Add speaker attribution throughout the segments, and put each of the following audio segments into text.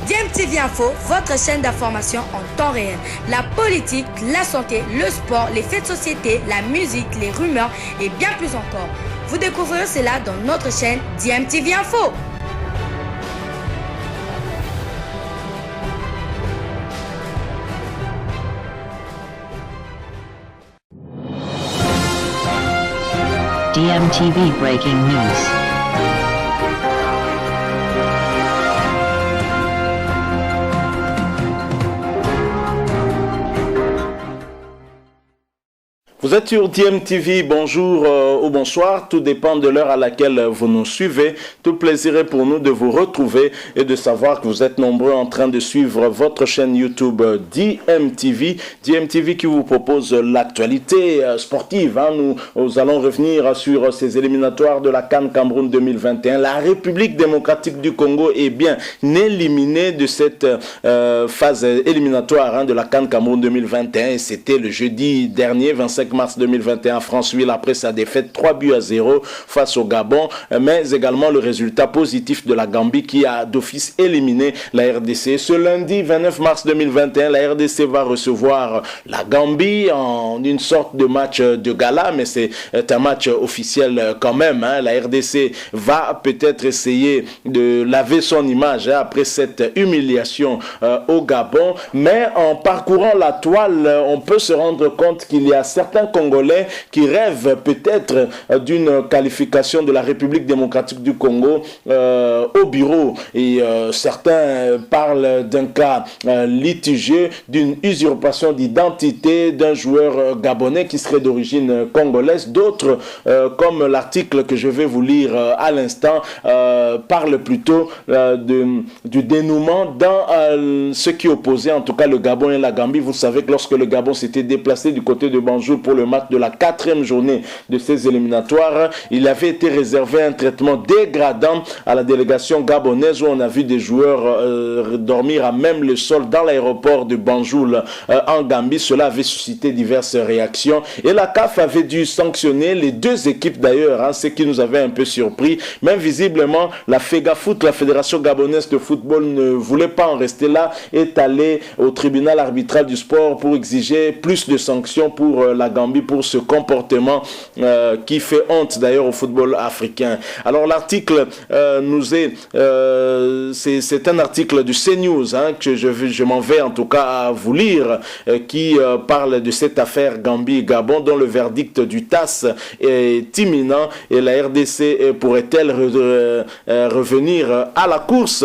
Speaker 1: DMTV Info, votre chaîne d'information en temps réel. La politique, la santé, le sport, les faits de société, la musique, les rumeurs et bien plus encore. Vous découvrirez cela dans notre chaîne DMTV Info.
Speaker 2: DMTV Breaking News.
Speaker 3: Vous êtes sur DMTV, bonjour ou bonsoir, tout dépend de l'heure à laquelle vous nous suivez. Tout plaisir est pour nous de vous retrouver et de savoir que vous êtes nombreux en train de suivre votre chaîne YouTube DMTV. DMTV qui vous propose l'actualité sportive. Nous allons revenir sur ces éliminatoires de la CAN Cameroun 2021. La République démocratique du Congo est bien éliminée de cette phase éliminatoire de la CAN Cameroun 2021. Et c'était le jeudi dernier, 25 mars 2021 à Franceville après sa défaite 3-0 face au Gabon, mais également le résultat positif de la Gambie qui a d'office éliminé la RDC. Ce lundi 29 mars 2021, la RDC va recevoir la Gambie en une sorte de match de gala, mais c'est un match officiel quand même. La RDC va peut-être essayer de laver son image après cette humiliation au Gabon, mais en parcourant la toile, on peut se rendre compte qu'il y a certains Congolais qui rêvent peut-être d'une qualification de la République démocratique du Congo au bureau. Et certains parlent d'un cas litigieux, d'une usurpation d'identité d'un joueur gabonais qui serait d'origine congolaise. D'autres, comme l'article que je vais vous lire à l'instant, parlent plutôt du dénouement dans ce qui opposait en tout cas le Gabon et la Gambie. Vous savez que lorsque le Gabon s'était déplacé du côté de Banjul pour le match de la 4e journée de ces éliminatoires, il avait été réservé un traitement dégradant à la délégation gabonaise où on a vu des joueurs dormir à même le sol dans l'aéroport de Banjul en Gambie. Cela avait suscité diverses réactions et la CAF avait dû sanctionner les deux équipes d'ailleurs, ce qui nous avait un peu surpris. Mais visiblement, la FEGAFOOT, la Fédération gabonaise de football, ne voulait pas en rester là, est allée au tribunal arbitral du sport pour exiger plus de sanctions pour la Gambie pour ce comportement qui fait honte d'ailleurs au football africain. Alors l'article c'est un article du CNews que je m'en vais en tout cas à vous lire qui parle de cette affaire Gambie-Gabon dont le verdict du TAS est imminent et la RDC pourrait-elle revenir à la course?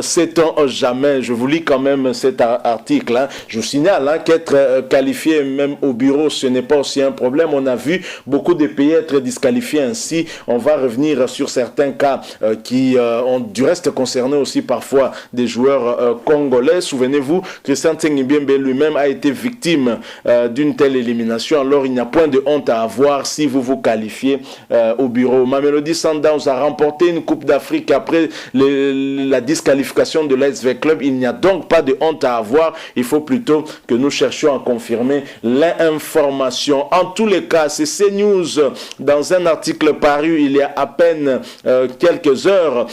Speaker 3: Sait-on jamais? Je vous lis quand même cet article. Je vous signale qu'être qualifié même au bureau, ce n'est pas aussi un problème. On a vu beaucoup de pays être disqualifiés ainsi. On va revenir sur certains cas qui ont du reste concerné aussi parfois des joueurs congolais. Souvenez-vous, Christian Tsengibiembe lui-même a été victime d'une telle élimination. Alors il n'y a point de honte à avoir si vous vous qualifiez au bureau. Mamelodi Sundowns a remporté une Coupe d'Afrique après la disqualification de l'ASV Club. Il n'y a donc pas de honte à avoir. Il faut plutôt que nous cherchions à confirmer l'information. En tous les cas, c'est CNews dans un article paru il y a à peine quelques heures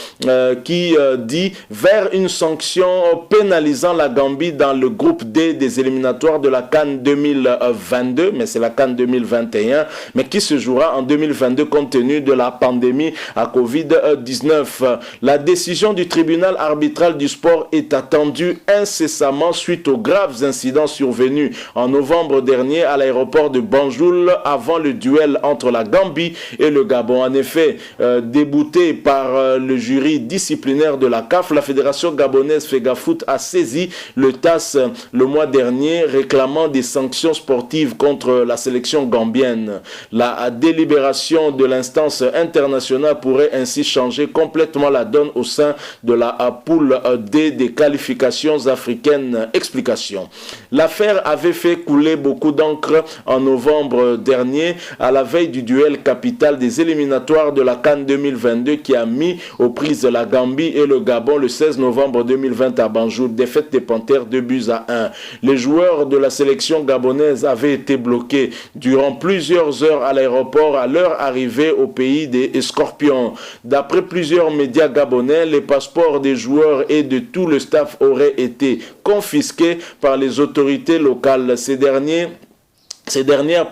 Speaker 3: qui dit vers une sanction pénalisant la Gambie dans le groupe D des éliminatoires de la CAN 2022, mais c'est la CAN 2021, mais qui se jouera en 2022 compte tenu de la pandémie à Covid-19. La décision du tribunal arbitral du sport est attendue incessamment suite aux graves incidents survenus en novembre dernier à l'aéroport de Banjul avant le duel entre la Gambie et le Gabon. En effet, débouté par le jury disciplinaire de la CAF, la fédération gabonaise FEGAFOOT a saisi le TAS le mois dernier réclamant des sanctions sportives contre la sélection gambienne. La délibération de l'instance internationale pourrait ainsi changer complètement la donne au sein de la poule D des qualifications africaines. Explication. L'affaire avait fait couler beaucoup d'encre en novembre novembre dernier, à la veille du duel capital des éliminatoires de la CAN 2022 qui a mis aux prises la Gambie et le Gabon le 16 novembre 2020 à Banjul. Défaite des Panthères 2-1. Les joueurs de la sélection gabonaise avaient été bloqués durant plusieurs heures à l'aéroport à leur arrivée au pays des Scorpions. D'après plusieurs médias gabonais, les passeports des joueurs et de tout le staff auraient été confisqués par les autorités locales. Ces dernières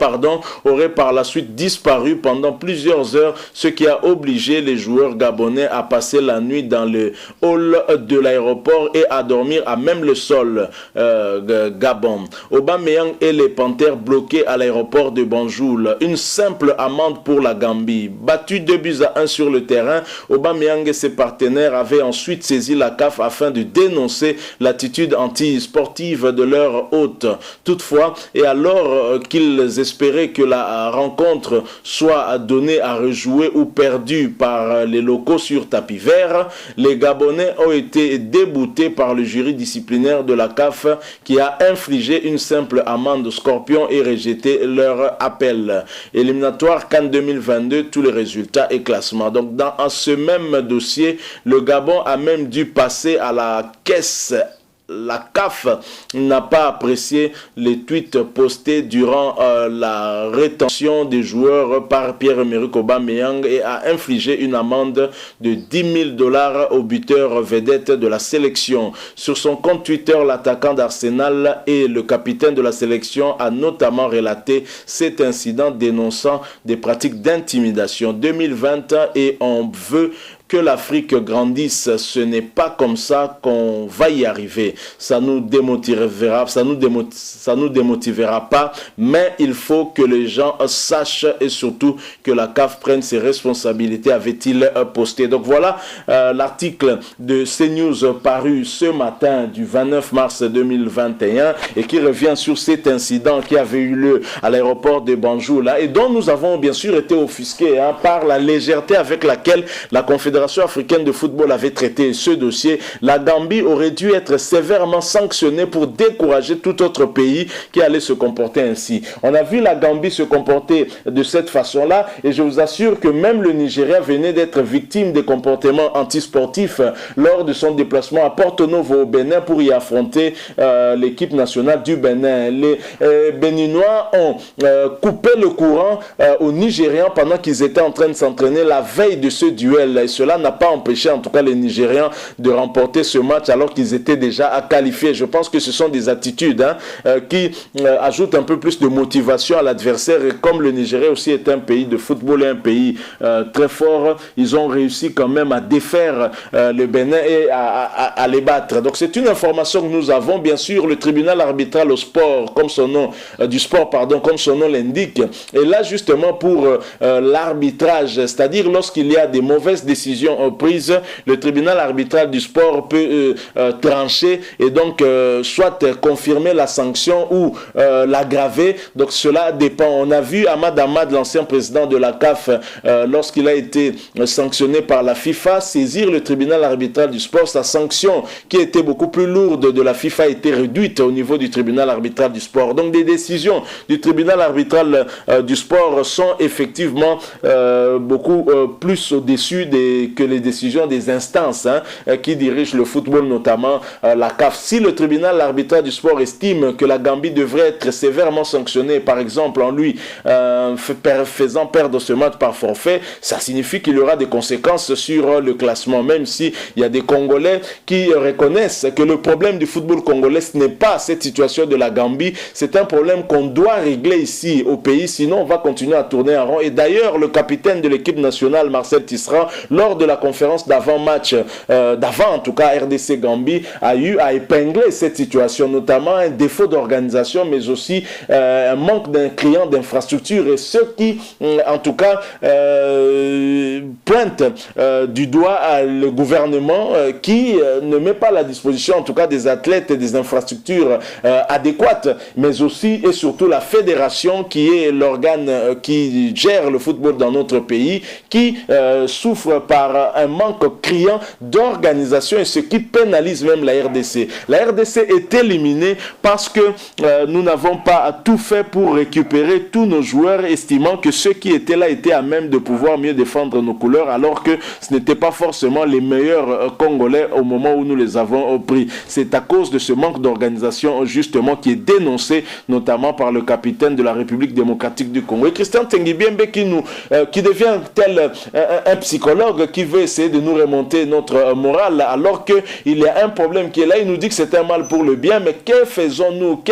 Speaker 3: auraient par la suite disparu pendant plusieurs heures, ce qui a obligé les joueurs gabonais à passer la nuit dans le hall de l'aéroport et à dormir à même le sol Gabon. Aubameyang et les Panthères bloqués à l'aéroport de Banjul. Une simple amende pour la Gambie. Battu 2-1 sur le terrain, Aubameyang et ses partenaires avaient ensuite saisi la CAF afin de dénoncer l'attitude anti-sportive de leur hôte. Toutefois, et alors qu'ils espéraient que la rencontre soit donnée à rejouer ou perdue par les locaux sur tapis vert, les Gabonais ont été déboutés par le jury disciplinaire de la CAF qui a infligé une simple amende aux Scorpions et rejeté leur appel. Éliminatoire CAN 2022, tous les résultats et classements. Donc dans ce même dossier, le Gabon a même dû passer à la caisse. La CAF n'a pas apprécié les tweets postés durant la rétention des joueurs par Pierre-Emerick Aubameyang et a infligé une amende de $10,000 au buteur vedette de la sélection. Sur son compte Twitter, l'attaquant d'Arsenal et le capitaine de la sélection a notamment relaté cet incident dénonçant des pratiques d'intimidation 2020 et on veut que l'Afrique grandisse, ce n'est pas comme ça qu'on va y arriver. Ça nous démotivera pas, mais il faut que les gens sachent et surtout que la CAF prenne ses responsabilités, avait-il posté. Donc voilà l'article de CNews paru ce matin du 29 mars 2021 et qui revient sur cet incident qui avait eu lieu à l'aéroport de Banjul et dont nous avons bien sûr été offusqués par la légèreté avec laquelle la Confédération africaine de football avait traité ce dossier. La Gambie aurait dû être sévèrement sanctionnée pour décourager tout autre pays qui allait se comporter ainsi. On a vu la Gambie se comporter de cette façon-là et je vous assure que même le Nigeria venait d'être victime des comportements antisportifs lors de son déplacement à Porto Novo au Bénin pour y affronter l'équipe nationale du Bénin. Les Béninois ont coupé le courant aux Nigérians pendant qu'ils étaient en train de s'entraîner la veille de ce duel et cela n'a pas empêché en tout cas les Nigérians de remporter ce match alors qu'ils étaient déjà à qualifier. Je pense que ce sont des attitudes qui ajoutent un peu plus de motivation à l'adversaire et comme le Nigeria aussi est un pays de football et un pays très fort, ils ont réussi quand même à défaire le Bénin et à les battre. Donc c'est une information que nous avons. Bien sûr, le tribunal arbitral au sport, comme son nom du sport, pardon, comme son nom l'indique, est là justement pour l'arbitrage, c'est-à-dire lorsqu'il y a des mauvaises décisions prises, le tribunal arbitral du sport peut trancher et donc soit confirmer la sanction ou l'aggraver. Donc cela dépend. On a vu Ahmad Ahmad, l'ancien président de la CAF, lorsqu'il a été sanctionné par la FIFA, saisir le tribunal arbitral du sport. Sa sanction, qui était beaucoup plus lourde de la FIFA, a été réduite au niveau du tribunal arbitral du sport. Donc des décisions du tribunal arbitral du sport sont effectivement beaucoup plus au-dessus que les décisions des instances qui dirigent le football, notamment la CAF. Si le tribunal arbitral du sport estime que la Gambie devrait être sévèrement sanctionnée, par exemple en lui faisant perdre ce match par forfait, ça signifie qu'il y aura des conséquences sur le classement, même si il y a des Congolais qui reconnaissent que le problème du football congolais, ce n'est pas cette situation de la Gambie, c'est un problème qu'on doit régler ici au pays, sinon on va continuer à tourner en rond. Et d'ailleurs, le capitaine de l'équipe nationale, Marcel Tisserand, lors de la conférence d'avant-match, d'avant en tout cas RDC Gambie, a eu à épingler cette situation, notamment un défaut d'organisation, mais aussi un manque d'un client d'infrastructure. Et ceux qui, en tout cas, pointent du doigt le gouvernement qui ne met pas à la disposition, en tout cas, des athlètes et des infrastructures adéquates, mais aussi et surtout la fédération qui est l'organe qui gère le football dans notre pays, qui souffre par par un manque criant d'organisation et ce qui pénalise même la RDC. La RDC est éliminée parce que nous n'avons pas tout fait pour récupérer tous nos joueurs, estimant que ceux qui étaient là étaient à même de pouvoir mieux défendre nos couleurs, alors que ce n'étaient pas forcément les meilleurs Congolais au moment où nous les avons pris. C'est à cause de ce manque d'organisation justement qui est dénoncé notamment par le capitaine de la République démocratique du Congo. Et Christian Tengibiembe qui devient tel un psychologue qui veut essayer de nous remonter notre morale alors qu'il y a un problème qui est là. Il nous dit que c'est un mal pour le bien, mais que faisons-nous?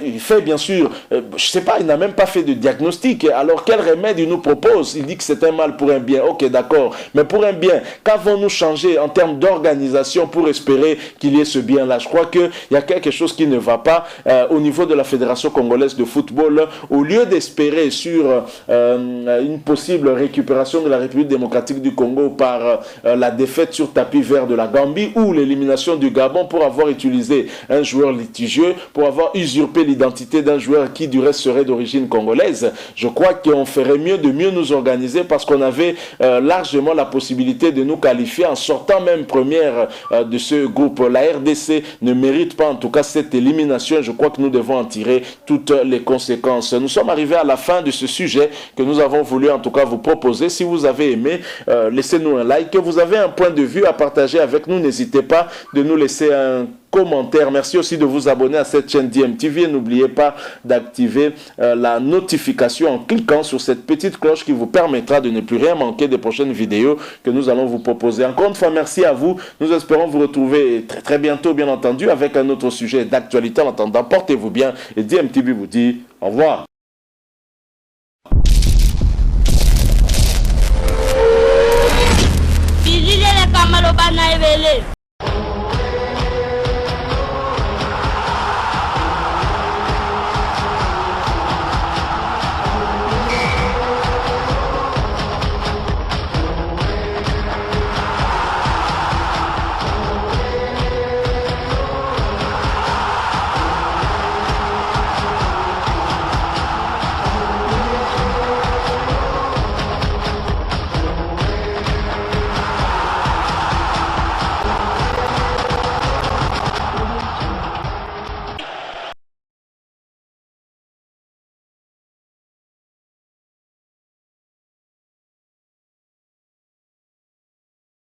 Speaker 3: Il fait bien sûr, je sais pas, il n'a même pas fait de diagnostic. Alors quel remède il nous propose? Il dit que c'est un mal pour un bien. Ok, d'accord, mais pour un bien, qu'avons-nous changé en termes d'organisation pour espérer qu'il y ait ce bien-là? Je crois qu'il y a quelque chose qui ne va pas au niveau de la Fédération congolaise de football. Au lieu d'espérer sur une possible récupération de la République démocratique du Congo par la défaite sur tapis vert de la Gambie ou l'élimination du Gabon pour avoir utilisé un joueur litigieux, pour avoir usurpé l'identité d'un joueur qui du reste serait d'origine congolaise, je crois qu'on ferait mieux de mieux nous organiser parce qu'on avait largement la possibilité de nous qualifier en sortant même première de ce groupe. La RDC ne mérite pas en tout cas cette élimination et je crois que nous devons en tirer toutes les conséquences. Nous sommes arrivés à la fin de ce sujet que nous avons voulu en tout cas vous proposer. Si vous avez aimé, laissez-nous un like. Que vous avez un point de vue à partager avec nous, n'hésitez pas de nous laisser un commentaire. Merci aussi de vous abonner à cette chaîne DMTV et n'oubliez pas d'activer la notification en cliquant sur cette petite cloche qui vous permettra de ne plus rien manquer des prochaines vidéos que nous allons vous proposer. Encore une fois, merci à vous. Nous espérons vous retrouver très très bientôt, bien entendu, avec un autre sujet d'actualité. En attendant, portez-vous bien et DMTV vous dit au revoir.